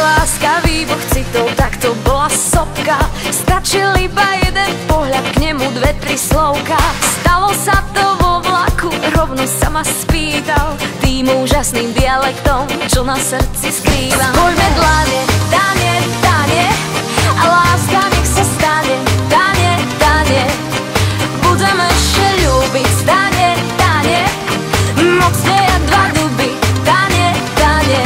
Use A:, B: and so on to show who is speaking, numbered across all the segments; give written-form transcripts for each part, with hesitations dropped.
A: láska, výbuch citov, tak to bola sopka. Stačil iba jeden pohľad, k nemu dve, tri slovka. Stalo sa to vo vlaku, rovno sa ma spýtal tým úžasným dialektom, čo na srdci skrývam. Spojme dlane, dane, dane, a láska nech sa stane, dane, dane. Budeme ešte ľúbiť, dane, dane, mocne jak dva duby, dane, dane.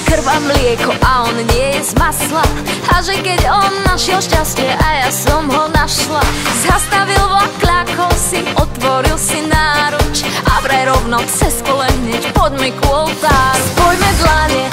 A: Krva mlieko a on nie je z masla. A že keď on našiel šťastie a ja som ho našla. Zastavil vlak, kľakol si, otvoril si náruč a vraj rovno cez kolen hneď poď mi k oltáru. Spojme dlane,